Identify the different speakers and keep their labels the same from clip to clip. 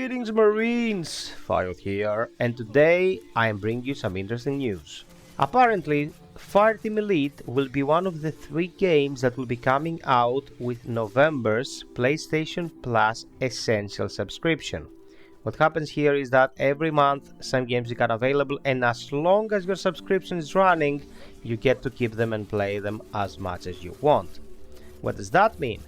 Speaker 1: Greetings Marines! FiOth here, and today I am bringing you some interesting news. Apparently, Fireteam Elite will be one of the 3 games that will be coming out with November's PlayStation Plus Essential subscription. What happens here is that every month some games become available, and as long as your subscription is running, you get to keep them and play them as much as you want. What does that mean?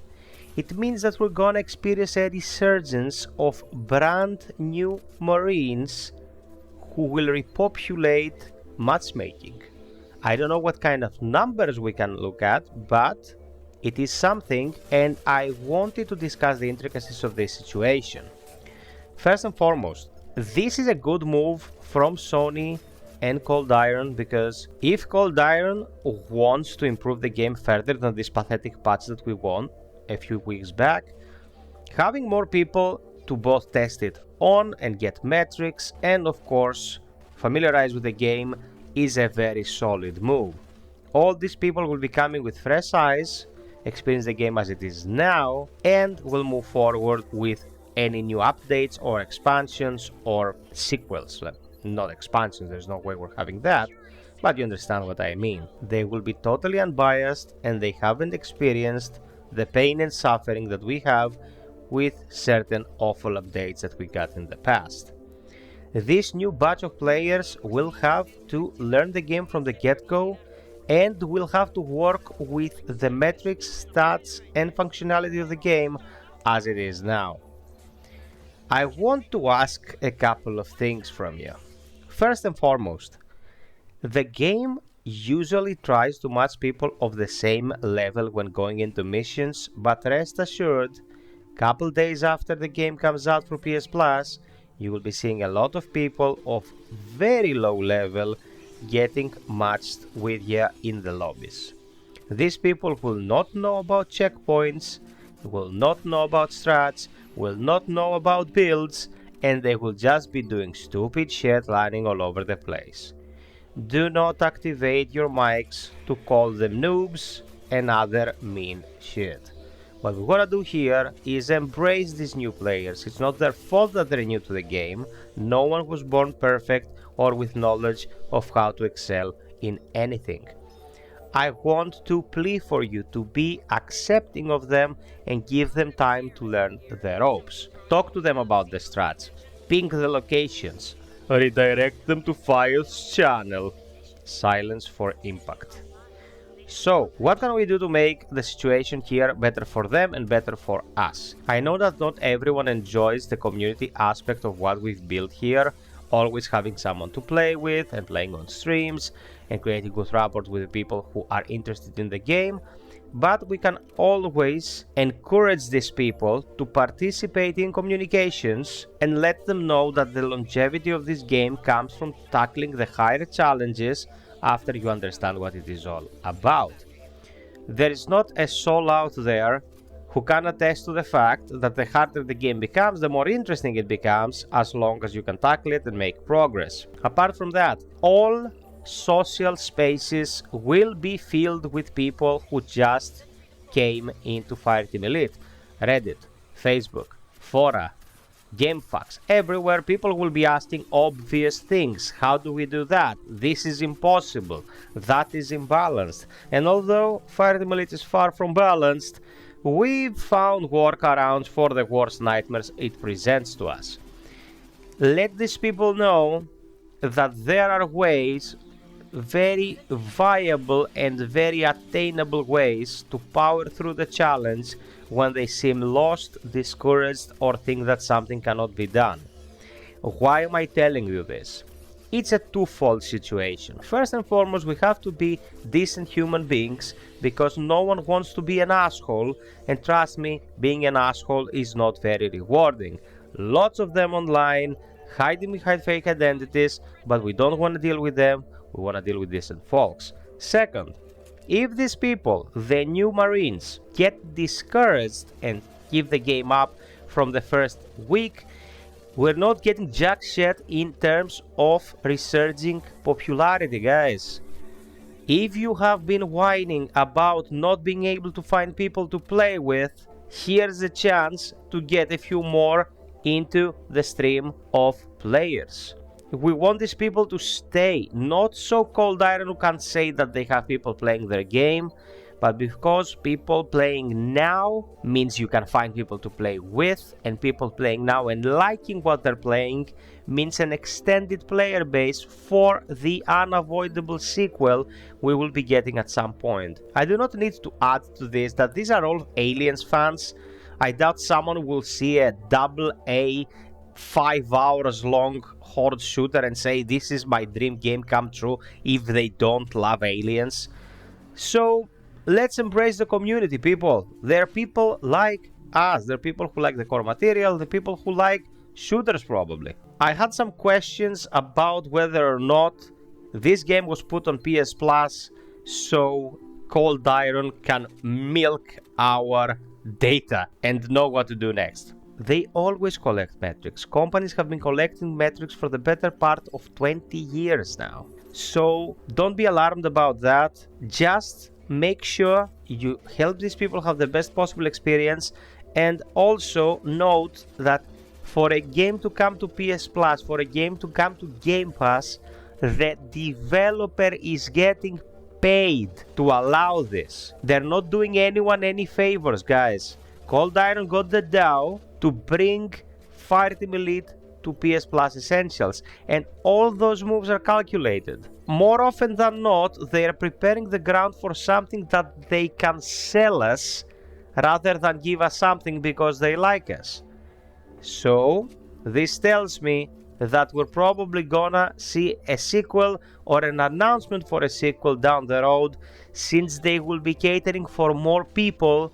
Speaker 1: It means that we're gonna experience a resurgence of brand new Marines who will repopulate matchmaking. I don't know what kind of numbers we can look at, but it is something, and I wanted to discuss the intricacies of this situation. First and foremost, this is a good move from Sony and Cold Iron, because if Cold Iron wants to improve the game further than this pathetic patch that we won a few weeks back, having more people to both test it on and get metrics and of course familiarize with the game is a very solid move. All these people will be coming with fresh eyes, experience the game as it is now, and will move forward with any new updates or expansions or sequels. Not expansions, there's no way we're having that, but you understand what I mean. They will be totally unbiased and they haven't experienced the pain and suffering that we have with certain awful updates that we got in the past. This new batch of players will have to learn the game from the get-go and will have to work with the metrics, stats and functionality of the game as it is now. I want to ask a couple of things from you. First and foremost, the game usually tries to match people of the same level when going into missions, but rest assured, couple days after the game comes out for PS Plus, you will be seeing a lot of people of very low level getting matched with you in the lobbies. These people will not know about checkpoints, will not know about strats, will not know about builds, and they will just be doing stupid shit lying all over the place. Do not activate your mics to call them noobs and other mean shit. What we wanna do here is embrace these new players. It's not their fault that they're new to the game. No one was born perfect or with knowledge of how to excel in anything. I want to plead for you to be accepting of them and give them time to learn the ropes. Talk to them about the strats, ping the locations, redirect them to FiOth's channel. Silence for impact. So, what can we do to make the situation here better for them and better for us? I know that not everyone enjoys the community aspect of what we've built here, always having someone to play with and playing on streams and creating good rapport with the people who are interested in the game, but we can always encourage these people to participate in communications and let them know that the longevity of this game comes from tackling the higher challenges after you understand what it is all about. There is not a soul out there who can attest to the fact that the harder the game becomes, the more interesting it becomes, as long as you can tackle it and make progress. Apart from that, all social spaces will be filled with people who just came into Fireteam Elite. Reddit, Facebook, fora, GameFAQs, everywhere people will be asking obvious things. How do we do that? This is impossible. That is imbalanced. And although Fireteam Elite is far from balanced, we've found workarounds for the worst nightmares it presents to us. Let these people know that there are ways, very viable and very attainable ways to power through the challenge when they seem lost, discouraged, or think that something cannot be done. Why am I telling you this? It's a twofold situation. First and foremost, we have to be decent human beings because no one wants to be an asshole, and trust me, being an asshole is not very rewarding. Lots of them online, hiding behind fake identities, but we don't want to deal with them. We want to deal with decent folks. Second, if these people, the new Marines, get discouraged and give the game up from the first week, we're not getting jack shit in terms of resurging popularity, guys. If you have been whining about not being able to find people to play with, here's a chance to get a few more into the stream of players. We want these people to stay, not so Cold Iron who can say that they have people playing their game, but because people playing now means you can find people to play with, and people playing now and liking what they're playing means an extended player base for the unavoidable sequel we will be getting at some point. I do not need to add to this that these are all Aliens fans. I doubt someone will see a AA 5 hours long horde shooter and say this is my dream game come true if they don't love Aliens. So let's embrace the community, people. There are people like us, there are people who like the core material, the people who like shooters probably. I had some questions about whether or not this game was put on PS Plus so Cold Iron can milk our data and know what to do next. They always collect metrics. Companies have been collecting metrics for the better part of 20 years now. So don't be alarmed about that. Just make sure you help these people have the best possible experience, and also note that for a game to come to PS Plus, for a game to come to Game Pass, the developer is getting paid to allow this. They're not doing anyone any favors, guys. Cold Iron got the DAO to bring Fireteam Elite to PS Plus Essentials, and all those moves are calculated. More often than not, they are preparing the ground for something that they can sell us rather than give us something because they like us. So this tells me that we're probably gonna see a sequel or an announcement for a sequel down the road, since they will be catering for more people.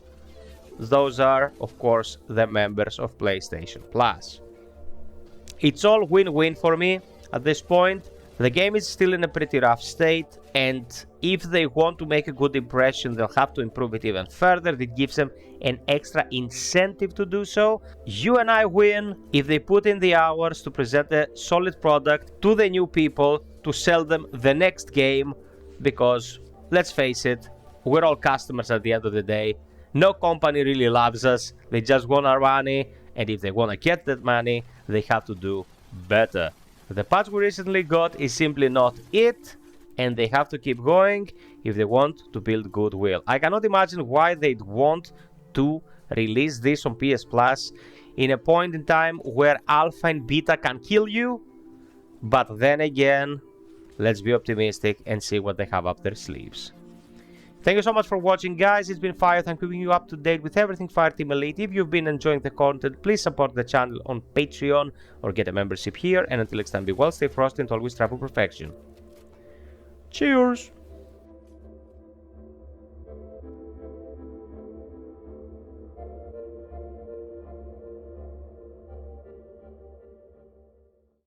Speaker 1: Those are, of course, the members of PlayStation Plus. It's all win-win for me at this point. The game is still in a pretty rough state, and if they want to make a good impression, they'll have to improve it even further. It gives them an extra incentive to do so. You and I win if they put in the hours to present a solid product to the new people, to sell them the next game, because, let's face it, we're all customers at the end of the day. No company really loves us. They just want our money, and if they want to get that money, they have to do better. The patch we recently got is simply not it, and they have to keep going if they want to build goodwill. I cannot imagine why they'd want to release this on PS Plus in a point in time where alpha and beta can kill you. But then again, let's be optimistic and see what they have up their sleeves. Thank you so much for watching, guys. It's been FiOth. I'm keeping you up to date with everything Fireteam Elite. If you've been enjoying the content, please support the channel on Patreon or get a membership here. And until next time, be well, stay frosty, and always strive for perfection. Cheers!